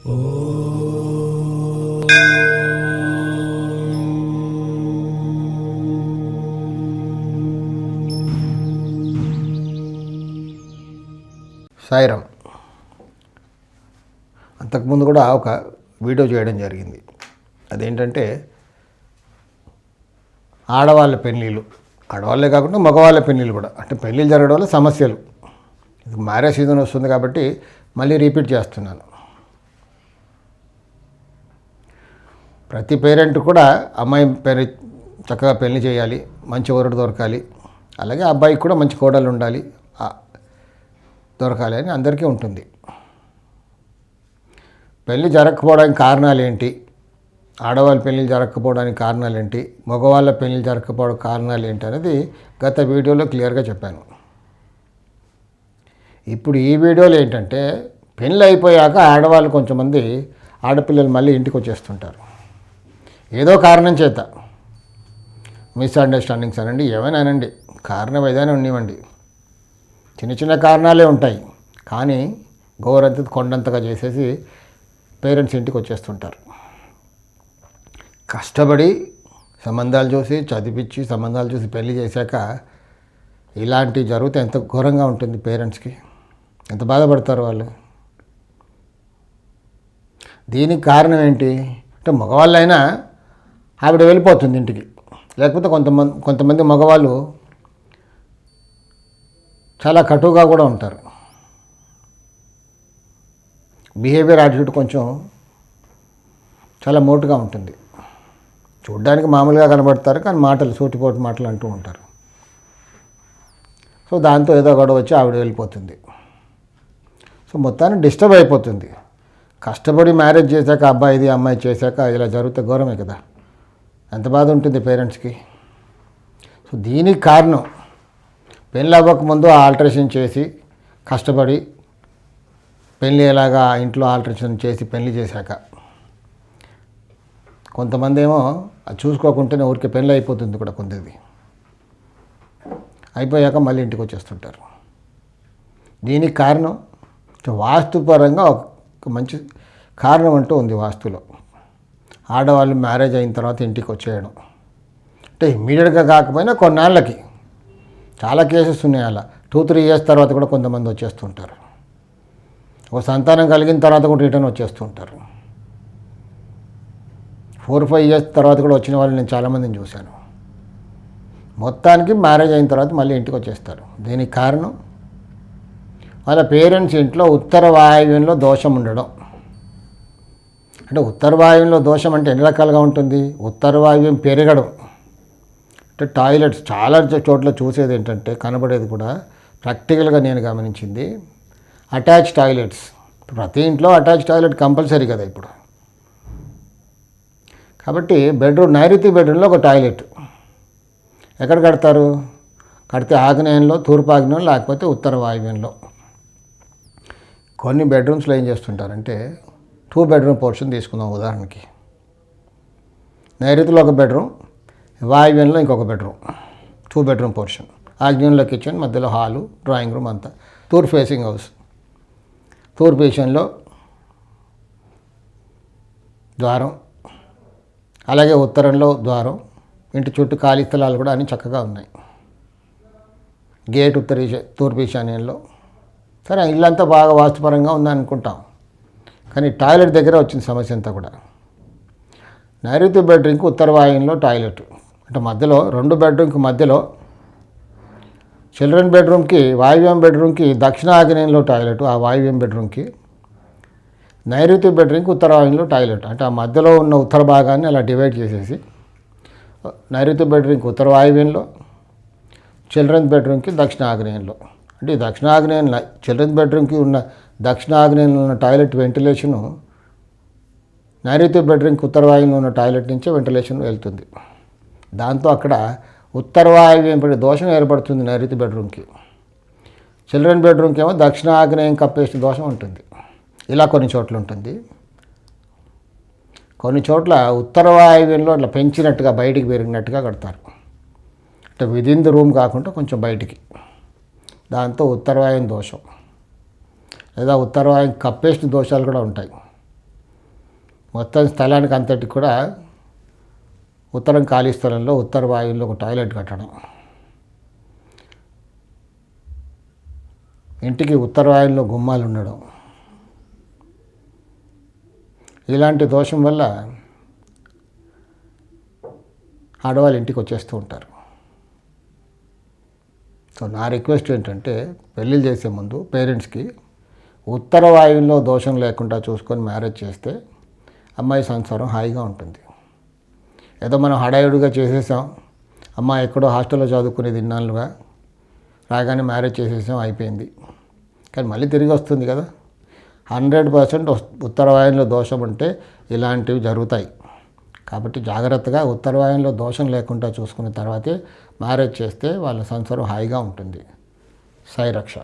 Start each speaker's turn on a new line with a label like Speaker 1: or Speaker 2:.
Speaker 1: సాయిరామ్. అంతకుముందు కూడా ఒక వీడియో చేయడం జరిగింది. అదేంటంటే ఆడవాళ్ళ పెళ్ళిళ్ళు, ఆడవాళ్ళే కాకుండా మగవాళ్ళ పెళ్ళిళ్ళు కూడా, అంటే పెళ్ళిళ్ళు జరగడం వల్ల సమస్యలు. ఇది మ్యారేజ్ సీజన్ వస్తుంది కాబట్టి మళ్ళీ రిపీట్ చేస్తున్నాను. ప్రతి పేరెంట్ కూడా అమ్మాయి పేరు చక్కగా పెళ్లి చేయాలి, మంచి వరుడు దొరకాలి, అలాగే అబ్బాయికి కూడా మంచి కోడలు ఉండాలి, దొరకాలి అని అందరికీ ఉంటుంది. పెళ్ళి జరగకపోవడానికి కారణాలు ఏంటి, ఆడవాళ్ళ పెళ్ళిళ్ళు జరగకపోవడానికి కారణాలు ఏంటి, మగవాళ్ళ పెళ్ళిళ్ళు జరగకపోవడానికి కారణాలు ఏంటి అనేది గత వీడియోలో క్లియర్గా చెప్పాను. ఇప్పుడు ఈ వీడియోలో ఏంటంటే పెళ్ళి అయిపోయాక ఆడవాళ్ళు కొంచెంమంది ఆడపిల్లలు మళ్ళీ ఇంటికి వచ్చేస్తుంటారు. ఏదో కారణం చేత, మిస్అండర్స్టాండింగ్స్ అనండి, ఏమైనా అనండి, కారణం ఏదైనా ఉండనివ్వండి, చిన్న చిన్న కారణాలే ఉంటాయి, కానీ గోరంత కొండంతగా చేసేసి పేరెంట్స్ ఇంటికి వచ్చేస్తుంటారు. కష్టపడి సంబంధాలు చూసి చదివించి సంబంధాలు చూసి పెళ్లి చేశాక ఇలాంటివి జరిగితే ఎంత ఘోరంగా ఉంటుంది, పేరెంట్స్కి ఎంత బాధపడతారు వాళ్ళు. దీనికి కారణం ఏంటి అంటే మగవాళ్ళైనా ఆవిడ వెళ్ళిపోతుంది ఇంటికి, లేకపోతే కొంతమంది మగవాళ్ళు చాలా కటువుగా కూడా ఉంటారు. బిహేవియర్ యాటిట్యూడ్ కొంచెం చాలా మోటుగా ఉంటుంది. చూడ్డానికి మామూలుగా కనబడతారు, కానీ మాటలు సూటిపోటు మాటలు అంటూ ఉంటారు. సో దాంతో ఏదో గొడవ వచ్చి ఆవిడ వెళ్ళిపోతుంది. సో మొత్తాన్ని డిస్టర్బ్ అయిపోతుంది. కష్టపడి మ్యారేజ్ చేశాక అబ్బాయిది అమ్మాయి చేశాక ఇలా జరిగితే ఘోరమే కదా, ఎంత బాధ ఉంటుంది పేరెంట్స్కి. సో దీనికి కారణం పెళ్ళి అవ్వకముందు ఆల్టరేషన్ చేసి కష్టపడి పెళ్ళి ఎలాగా ఇంట్లో ఆల్టరేషన్ చేసి పెళ్ళి చేశాక, కొంతమంది ఏమో అది చూసుకోకుంటేనే ఊరికే పెళ్ళి అయిపోతుంది కూడా, కొందరిది అయిపోయాక మళ్ళీ ఇంటికి వచ్చేస్తుంటారు. దీనికి కారణం వాస్తుపరంగా ఒక మంచి కారణం అంటూ ఉంది వాస్తులో. ఆడవాళ్ళు మ్యారేజ్ అయిన తర్వాత ఇంటికి వచ్చేయడం అంటే ఇమ్మీడియట్గా కాకపోయినా కొన్నాళ్ళకి, చాలా కేసెస్ ఉన్నాయి అలా 2-3 ఇయర్స్ తర్వాత కూడా కొంతమంది వచ్చేస్తుంటారు. ఒక సంతానం కలిగిన తర్వాత కూడా రిటర్న్ వచ్చేస్తుంటారు. 4-5 ఇయర్స్ తర్వాత కూడా వచ్చిన వాళ్ళు నేను చాలామందిని చూశాను. మొత్తానికి మ్యారేజ్ అయిన తర్వాత మళ్ళీ ఇంటికి వచ్చేస్తారు. దీనికి కారణం వాళ్ళ పేరెంట్స్ ఇంట్లో ఉత్తర వాయువ్యంలో దోషం ఉండడం. అంటే ఉత్తర వాయువ్యంలో దోషం అంటే ఎన్ని రకాలుగా ఉంటుంది. ఉత్తర వాయువ్యం పెరగడం అంటే టాయిలెట్స్ చాలా చోట్ల చూసేది ఏంటంటే, కనబడేది కూడా ప్రాక్టికల్గా నేను గమనించింది, అటాచ్ టాయిలెట్స్. ప్రతి ఇంట్లో అటాచ్ టాయిలెట్ కంపల్సరీ కదా ఇప్పుడు. కాబట్టి నైరుతి బెడ్రూమ్లో ఒక టాయిలెట్ ఎక్కడ కడతారు, కడితే ఆగ్నేయంలో, తూర్పు ఆగ్నేయంలో, లేకపోతే ఉత్తర వాయువ్యంలో. కొన్ని బెడ్రూమ్స్లో ఏం చేస్తుంటారంటే 2 బెడ్రూమ్ పోర్షన్ తీసుకుందాం ఉదాహరణకి. నైరుతిలో ఒక బెడ్రూమ్, వాయువ్యంలో ఇంకొక బెడ్రూమ్, 2 బెడ్రూమ్ పోర్షన్. ఆగ్నేయంలో కిచెన్, మధ్యలో హాలు, డ్రాయింగ్ రూమ్ అంతా. తూర్పు ఫేసింగ్ హౌస్, తూర్పు ఈశాన్యంలో ద్వారం, అలాగే ఉత్తరంలో ద్వారం. ఇంటి చుట్టూ ఖాళీ స్థలాలు కూడా అన్నీ చక్కగా ఉన్నాయి. గేట్ తూర్పు ఈశాన్యంలో. సరే, ఇల్లంతా బాగా వాస్తుపరంగా ఉందనుకుంటాం, కానీ టాయిలెట్ దగ్గర వచ్చింది సమస్య అంతా కూడా. నైరుతి బెడ్రూమ్కి ఉత్తర వాయువ్యంలో టాయిలెట్ అంటే మధ్యలో 2 బెడ్రూమ్కి మధ్యలో, చిల్డ్రన్ బెడ్రూమ్కి వాయువ్యం బెడ్రూమ్కి దక్షిణ ఆగ్నేయంలో టాయిలెట్, ఆ వాయువ్యం బెడ్రూమ్కి. నైరుతి బెడ్రూమ్కి ఉత్తర వాయువ్యంలో టాయిలెట్ అంటే ఆ మధ్యలో ఉన్న ఉత్తర భాగాన్ని అలా డివైడ్ చేసేసి నైరుతి బెడ్రూమ్కి ఉత్తర వాయువ్యంలో, చిల్డ్రన్ బెడ్రూమ్కి దక్షిణ ఆగ్నేయంలో. అంటే దక్షిణాగ్నేయంలో చిల్డ్రన్ బెడ్రూమ్కి ఉన్న దక్షిణాగ్నేయంలో ఉన్న టాయిలెట్ వెంటిలేషను నైరుతి బెడ్రూమ్కి ఉత్తర వాయువ్యంలో ఉన్న టాయిలెట్ నుంచే వెంటిలేషన్ వెళ్తుంది. దాంతో అక్కడ ఉత్తర వాయువ్యం దోషం ఏర్పడుతుంది నైరుతి బెడ్రూమ్కి. చిల్డ్రన్ బెడ్రూమ్కి ఏమో దక్షిణ ఆగ్నేయం కప్పేసిన దోషం ఉంటుంది. ఇలా కొన్ని చోట్ల ఉంటుంది. కొన్ని చోట్ల ఉత్తర వాయువ్యంలో అట్లా పెంచినట్టుగా బయటికి పెరిగినట్టుగా కడతారు. అంటే విదిన్ ది రూమ్ కాకుండా కొంచెం బయటికి. దాంతో ఉత్తర వాయువ్యం దోషం లేదా ఉత్తర వాయువ్యం కప్పేసిన దోషాలు కూడా ఉంటాయి. మొత్తం స్థలానికి అంతటి కూడా ఉత్తరం ఖాళీ స్థలంలో ఉత్తర వాయువులో ఒక టాయిలెట్ కట్టడం, ఇంటికి ఉత్తర వాయువులో గుమ్మాలు ఉండడం, ఇలాంటి దోషం వల్ల ఆడవాళ్ళు ఇంటికి వచ్చేస్తూ ఉంటారు. సో నా రిక్వెస్ట్ ఏంటంటే పెళ్ళిళ్ళు చేసే ముందు పేరెంట్స్కి ఉత్తర వాయువులో దోషం లేకుండా చూసుకొని మ్యారేజ్ చేస్తే అమ్మాయి సంసారం హాయిగా ఉంటుంది. ఏదో మనం హడాయుడిగా చేసేసాం, అమ్మాయి ఎక్కడో హాస్టల్లో చదువుకునేది ఇన్నాళ్ళుగా, రాగానే మ్యారేజ్ చేసేసాం, అయిపోయింది. కానీ మళ్ళీ తిరిగి వస్తుంది కదా. 100% ఉత్తర వాయువులో దోషం ఉంటే ఇలాంటివి జరుగుతాయి. కాబట్టి జాగ్రత్తగా ఉత్తర వాయువులో దోషం లేకుండా చూసుకున్న తర్వాతే మ్యారేజ్ చేస్తే వాళ్ళ సంసారం హాయిగా ఉంటుంది. సాయి రక్ష.